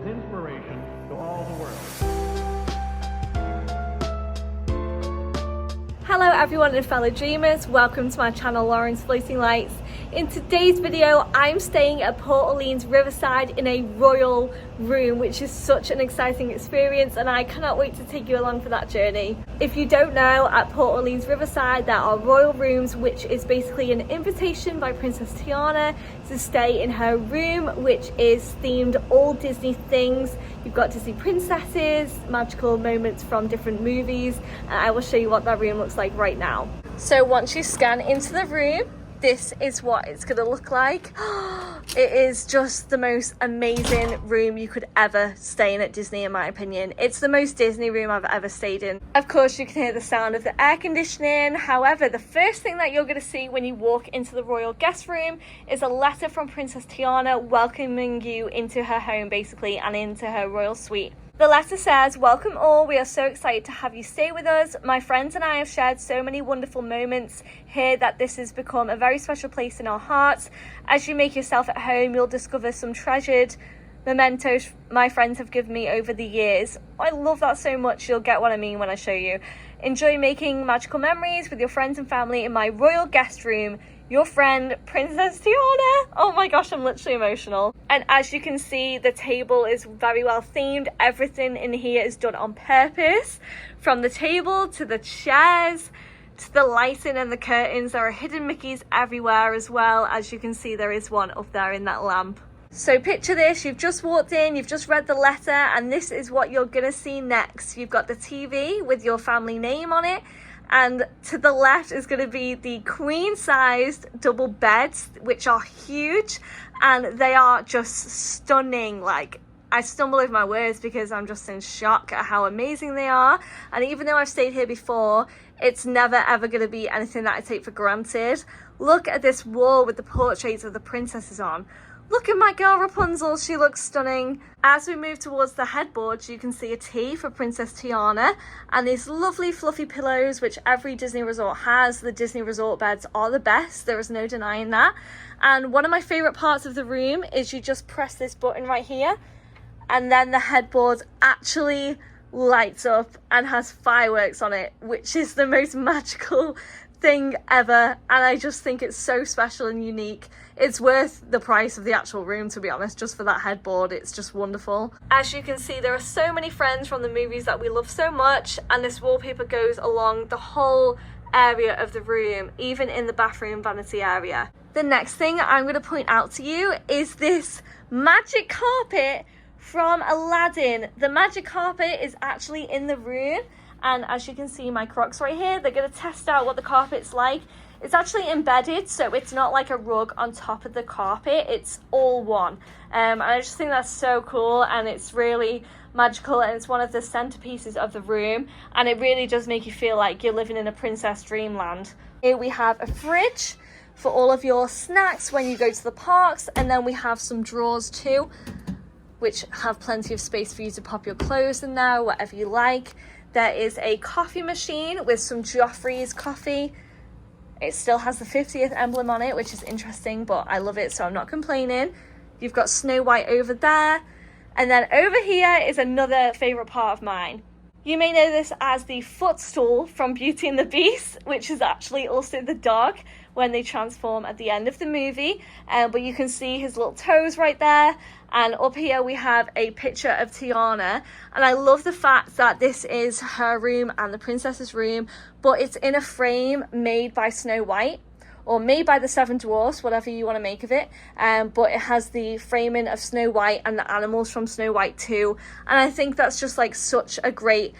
inspiration to all the world. Hello everyone and fellow dreamers, welcome to my channel Lauren's Floating Lights. In today's video I'm staying at Port Orleans Riverside in a royal room, which is such an exciting experience and I cannot wait to take you along for that journey. If you don't know, at Port Orleans Riverside there are royal rooms, which is basically an invitation by Princess Tiana to stay in her room, which is themed all Disney things. You've got Disney princesses, magical moments from different movies, and I will show you what that room looks like right now. So once you scan into the room, this is what it's gonna look like. It is just the most amazing room you could ever stay in at Disney, in my opinion. It's the most Disney room I've ever stayed in. Of course, you can hear the sound of the air conditioning. However, the first thing that you're gonna see when you walk into the royal guest room is a letter from Princess Tiana welcoming you into her home, basically, and into her royal suite. The letter says, "Welcome all, we are so excited to have you stay with us. My friends and I have shared so many wonderful moments here that this has become a very special place in our hearts. As you make yourself at home, you'll discover some treasured mementos my friends have given me over the years." I love that so much, you'll get what I mean when I show you. "Enjoy making magical memories with your friends and family in my royal guest room. Your friend, Princess Tiana." Oh my gosh, I'm literally emotional. And as you can see, the table is very well themed. Everything in here is done on purpose. From the table to the chairs, to the lighting and the curtains. There are hidden Mickeys everywhere as well. As you can see, there is one up there in that lamp. So picture this, you've just walked in, you've just read the letter, and this is what you're gonna see next. You've got the TV with your family name on it. And to the left is going to be the queen-sized double beds, which are huge, and they are just stunning. Like, I stumble over my words because I'm just in shock at how amazing they are. And even though I've stayed here before, it's never ever going to be anything that I take for granted. Look at this wall with the portraits of the princesses on. Look at my girl Rapunzel, she looks stunning. As we move towards the headboard, you can see a tea for Princess Tiana and these lovely fluffy pillows, which every Disney resort has. The Disney resort beds are the best, there is no denying that. And one of my favourite parts of the room is you just press this button right here and then the headboard actually lights up and has fireworks on it, which is the most magical thing ever, and I just think it's so special and unique. It's worth the price of the actual room, to be honest, just for that headboard. It's just wonderful. As you can see, there are so many friends from the movies that we love so much, and this wallpaper goes along the whole area of the room, even in the bathroom vanity area. The next thing I'm going to point out to you is this magic carpet from Aladdin. The magic carpet is actually in the room, and as you can see, my Crocs right here, they're going to test out what the carpet's like. It's actually embedded, so it's not like a rug on top of the carpet, it's all one. And I just think that's so cool, and it's really magical, and it's one of the centerpieces of the room, and it really does make you feel like you're living in a princess dreamland. Here we have a fridge for all of your snacks when you go to the parks, and then we have some drawers too, which have plenty of space for you to pop your clothes in there, whatever you like. There is a coffee machine with some Joffrey's coffee. It still has the 50th emblem on it, which is interesting, but I love it, so I'm not complaining. You've got Snow White over there. And then over here is another favourite part of mine. You may know this as the footstool from Beauty and the Beast, which is actually also the dog when they transform at the end of the movie. But you can see his little toes right there. And up here we have a picture of Tiana. And I love the fact that this is her room and the princess's room, but it's in a frame made by Snow White, or made by the Seven Dwarfs, whatever you want to make of it. But it has the framing of Snow White and the animals from Snow White too. And I think that's just like such a great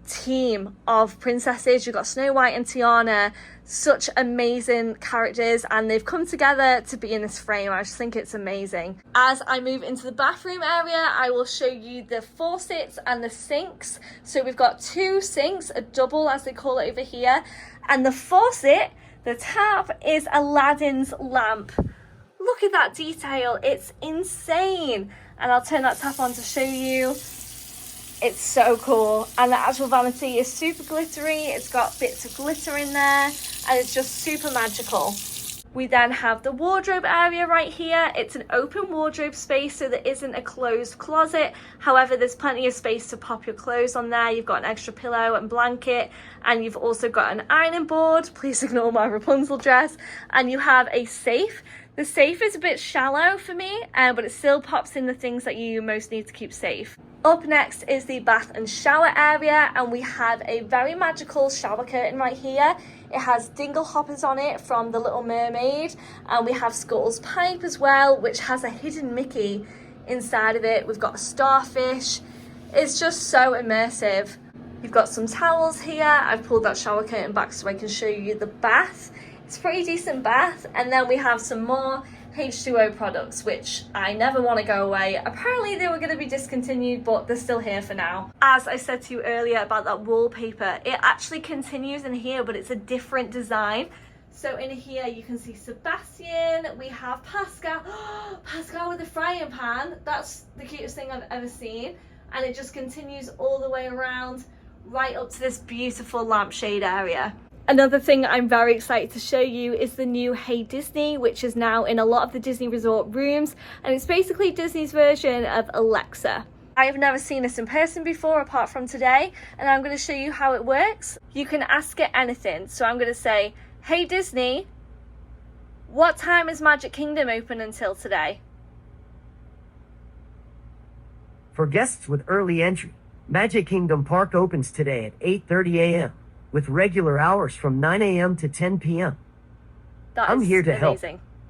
team of princesses. You've got Snow White and Tiana, such amazing characters, and they've come together to be in this frame. I just think it's amazing. As I move into the bathroom area, I will show you the faucets and the sinks. So we've got two sinks, a double as they call it over here, and the faucet, the tap, is Aladdin's lamp. Look at that detail, it's insane. And I'll turn that tap on to show you. It's so cool, and the actual vanity is super glittery. It's got bits of glitter in there, and it's just super magical. We then have the wardrobe area right here. It's an open wardrobe space, so there isn't a closed closet. However, there's plenty of space to pop your clothes on there. You've got an extra pillow and blanket, and you've also got an ironing board. Please ignore my Rapunzel dress. And you have a safe. The safe is a bit shallow for me, but it still pops in the things that you most need to keep safe. Up next is the bath and shower area, and we have a very magical shower curtain right here. It has dingle hoppers on it from The Little Mermaid, and we have Scuttle's pipe as well, which has a hidden Mickey inside of it. We've got a starfish. It's just so immersive. You've got some towels here. I've pulled that shower curtain back so I can show you the bath. It's a pretty decent bath. And then we have some more H2O products, which I never want to go away. Apparently they were going to be discontinued, but they're still here for now. As I said to you earlier about that wallpaper, it actually continues in here, but it's a different design. So in here you can see Sebastian, we have Pascal. Pascal with a frying pan. That's the cutest thing I've ever seen. And it just continues all the way around, right up to this beautiful lampshade area. Another thing I'm very excited to show you is the new Hey Disney, which is now in a lot of the Disney Resort rooms, and it's basically Disney's version of Alexa. I have never seen this in person before apart from today, and I'm going to show you how it works. You can ask it anything, so I'm going to say, Hey Disney, what time is Magic Kingdom open until today? For guests with early entry, Magic Kingdom Park opens today at 8:30 a.m. with regular hours from 9 a.m. to 10 p.m. I'm here to help.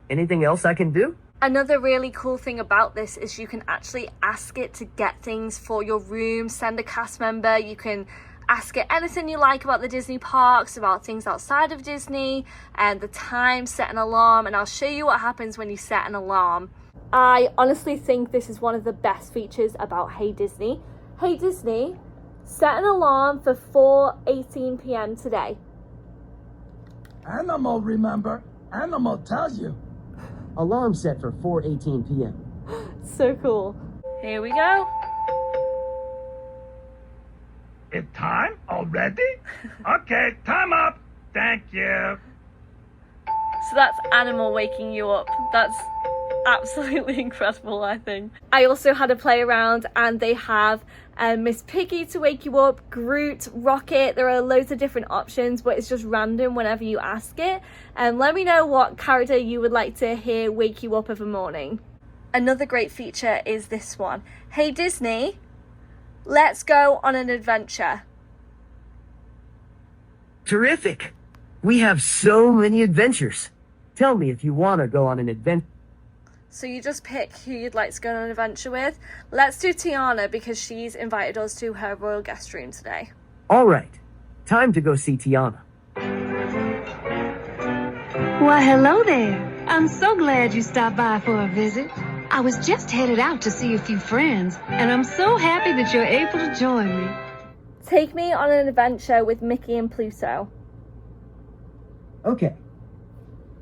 Anything else I can do? Another really cool thing about this is you can actually ask it to get things for your room, send a cast member. You can ask it anything you like about the Disney parks, about things outside of Disney, and the time, set an alarm, and I'll show you what happens when you set an alarm. I honestly think this is one of the best features about Hey Disney. Hey Disney, set an alarm for 4:18 p.m. today. Animal, remember? Animal tells you. Alarm set for 4:18 p.m. So cool. Here we go. It's time already? Okay, time up. Thank you. So that's Animal waking you up. That's absolutely incredible, I think. I also had a play around, and they have Miss Piggy to wake you up, Groot, Rocket. There are loads of different options, but it's just random whenever you ask it. And let me know what character you would like to hear wake you up of a morning. Another great feature is this one. Hey Disney, let's go on an adventure. Terrific. We have so many adventures. Tell me if you want to go on an adventure. So you just pick who you'd like to go on an adventure with. Let's do Tiana because she's invited us to her royal guest room today. All right. Time to go see Tiana. Why, hello there. I'm so glad you stopped by for a visit. I was just headed out to see a few friends, and I'm so happy that you're able to join me. Take me on an adventure with Mickey and Pluto. Okay.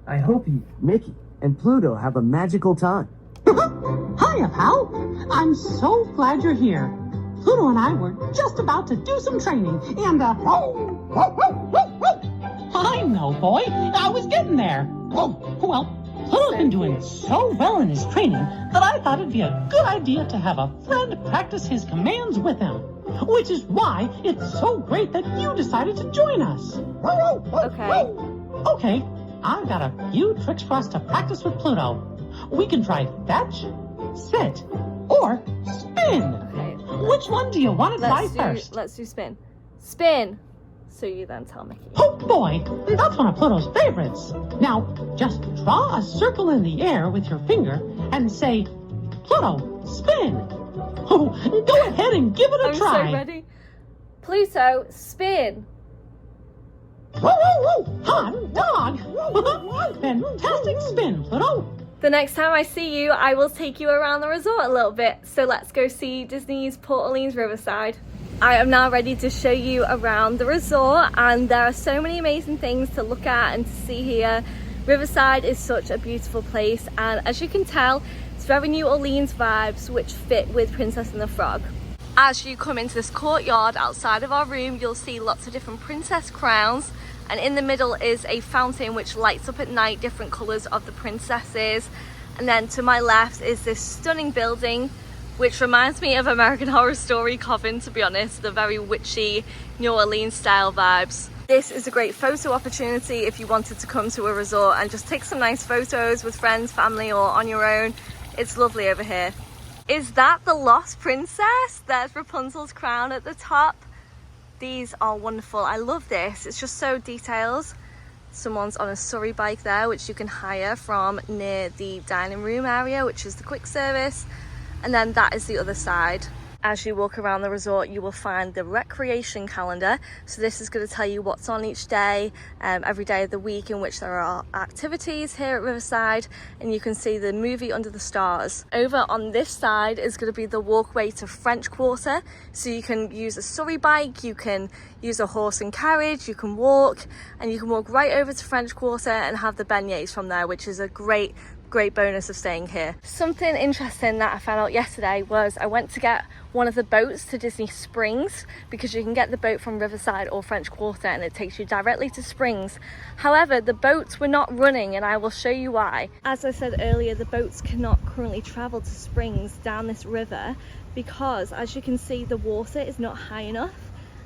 I hope you, Mickey, and Pluto have a magical time. Hiya, pal. I'm so glad you're here. Pluto and I were just about to do some training, and I know, boy. I was getting there. Well, Pluto's been doing so well in his training that I thought it'd be a good idea to have a friend practice his commands with him. Which is why it's so great that you decided to join us. Okay, I've got a few tricks for us to practice with Pluto. We can try fetch, sit, or spin. Okay. Which one do you want to try first? Let's do spin. Spin. So you then tell Mickey. Oh boy, that's one of Pluto's favorites. Now, just draw a circle in the air with your finger and say, Pluto, spin. Oh, go ahead and give it a try. I'm so ready. Pluto, spin. Hot dog! Fantastic spin, Pluto! The next time I see you, I will take you around the resort a little bit. So let's go see Disney's Port Orleans Riverside. I am now ready to show you around the resort, and there are so many amazing things to look at and to see here. Riverside is such a beautiful place, and as you can tell, it's very New Orleans vibes which fit with Princess and the Frog. As you come into this courtyard outside of our room, you'll see lots of different princess crowns, And in the middle is a fountain which lights up at night different colors of the princesses. And then to my left is this stunning building which reminds me of American Horror Story Coven, to be honest, the very witchy New Orleans style vibes. This is a great photo opportunity if you wanted to come to a resort and just take some nice photos with friends, family, or on your own. It's lovely over here. Is that the Lost Princess? There's Rapunzel's crown at the top. These are wonderful. I love this. It's just so detailed. Someone's on a Surrey bike there, which you can hire from near the dining room area, which is the quick service. And then that is the other side. As you walk around the resort, you will find the recreation calendar. So this is going to tell you what's on each day, every day of the week in which there are activities here at Riverside. And you can see the movie Under the Stars. Over on this side is going to be the walkway to French Quarter. So you can use a Surrey bike, you can use a horse and carriage, you can walk, and you can walk right over to French Quarter and have the beignets from there, which is a great bonus of staying here. Something interesting that I found out yesterday was I went to get one of the boats to Disney Springs, because you can get the boat from Riverside or French Quarter and it takes you directly to Springs. However, the boats were not running, and I will show you why. As I said earlier, the boats cannot currently travel to Springs down this river because, as you can see, the water is not high enough.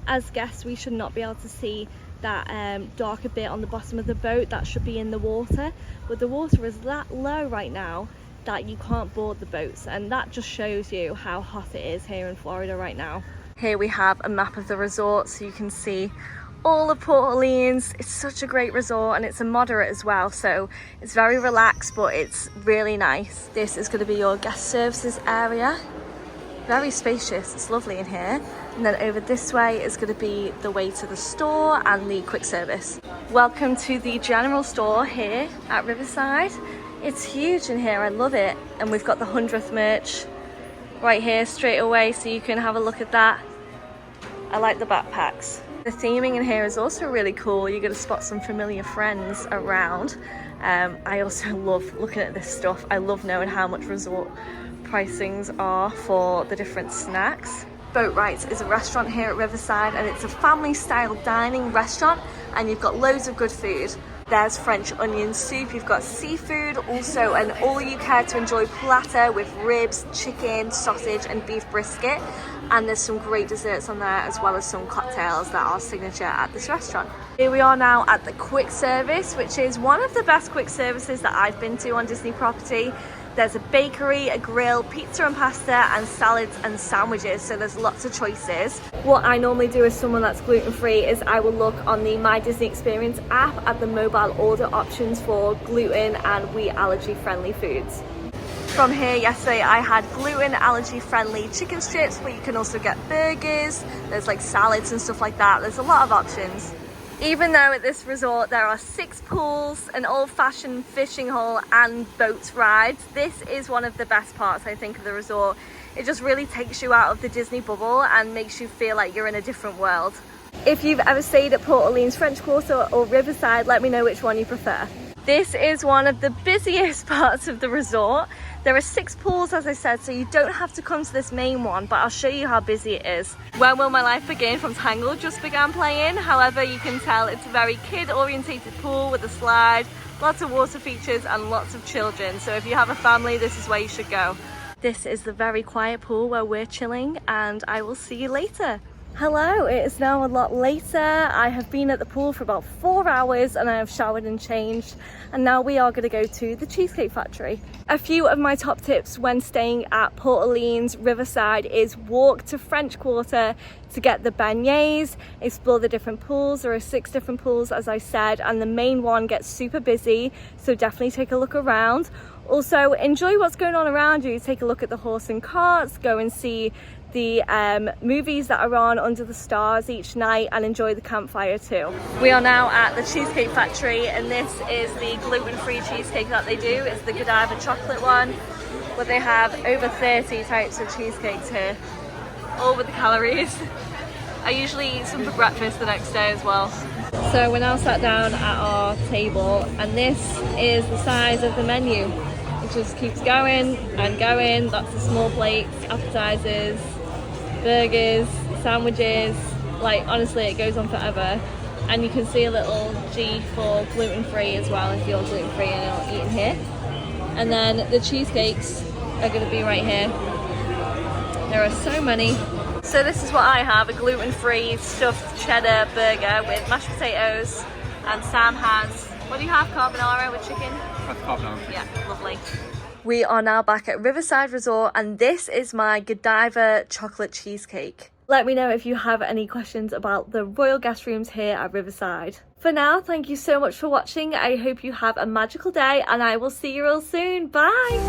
As guests, we should not be able to see that darker bit on the bottom of the boat that should be in the water, but the water is that low right now that you can't board the boats, and that just shows you how hot it is here in Florida right now. Here we have a map of the resort, so you can see all of Port Orleans. It's such a great resort, and it's a moderate as well, so it's very relaxed, but it's really nice. This is going to be your guest services area. Very spacious, it's lovely in here. And then over this way is going to be the way to the store and the quick service. Welcome to the general store here at Riverside. It's huge in here, I love it. And we've got the 100th merch right here straight away, so you can have a look at that. I like the backpacks. The theming in here is also really cool. You're going to spot some familiar friends around. I also love looking at this stuff. I love knowing how much resort pricings are for the different snacks. Boatwrights is a restaurant here at Riverside, and it's a family style dining restaurant, and you've got loads of good food. There's French onion soup, you've got seafood, also an all you care to enjoy platter with ribs, chicken, sausage and beef brisket, and there's some great desserts on there, as well as some cocktails that are signature at this restaurant. Here we are now at the quick service, which is one of the best quick services that I've been to on Disney property. There's a bakery, a grill, pizza and pasta, and salads and sandwiches, so there's lots of choices. What I normally do as someone that's gluten-free is I will look on the My Disney Experience app at the mobile order options for gluten and wheat allergy-friendly foods. From here yesterday I had gluten allergy-friendly chicken strips, but you can also get burgers, there's like salads and stuff like that. There's a lot of options. Even though at this resort there are 6 pools, an old-fashioned fishing hole and boat rides, this is one of the best parts, I think, of the resort. It just really takes you out of the Disney bubble and makes you feel like you're in a different world. If you've ever stayed at Port Orleans, French Quarter or Riverside, let me know which one you prefer. This is one of the busiest parts of the resort. There are 6 pools, as I said, so you don't have to come to this main one, but I'll show you how busy it is. When Will My Life Begin from Tangled just began playing. However, you can tell it's a very kid-orientated pool with a slide, lots of water features and lots of children. So if you have a family, this is where you should go. This is the very quiet pool where we're chilling, and I will see you later. Hello, it is now a lot later. I have been at the pool for about 4 hours and I have showered and changed, and now we are going to go to the Cheesecake Factory. A few of my top tips when staying at Port Orleans Riverside is walk to French Quarter to get the beignets, explore the different pools. There are 6 different pools, as I said, and the main one gets super busy, so definitely take a look around. Also, enjoy what's going on around you. Take a look at the horse and carts, go and see the movies that are on under the stars each night, and enjoy the campfire too. We are now at the Cheesecake Factory, and this is the gluten-free cheesecake that they do. It's the Godiva chocolate one, but they have over 30 types of cheesecakes here, all with the calories. I usually eat some for breakfast the next day as well. So we're now sat down at our table, and this is the size of the menu. It just keeps going and going. Lots of small plates, appetizers, burgers, sandwiches. Like, honestly, it goes on forever. And you can see a little G for gluten-free as well if you're gluten-free and not eating here. And then the cheesecakes are going to be right here. There are so many. So this is what I have, a gluten-free stuffed cheddar burger with mashed potatoes. And Sam has, what do you have, carbonara with chicken? That's carbonara. Yeah, lovely. We are now back at Riverside Resort and this is my Godiva chocolate cheesecake. Let me know if you have any questions about the royal guest rooms here at Riverside. For now, thank you so much for watching. I hope you have a magical day and I will see you all soon. Bye!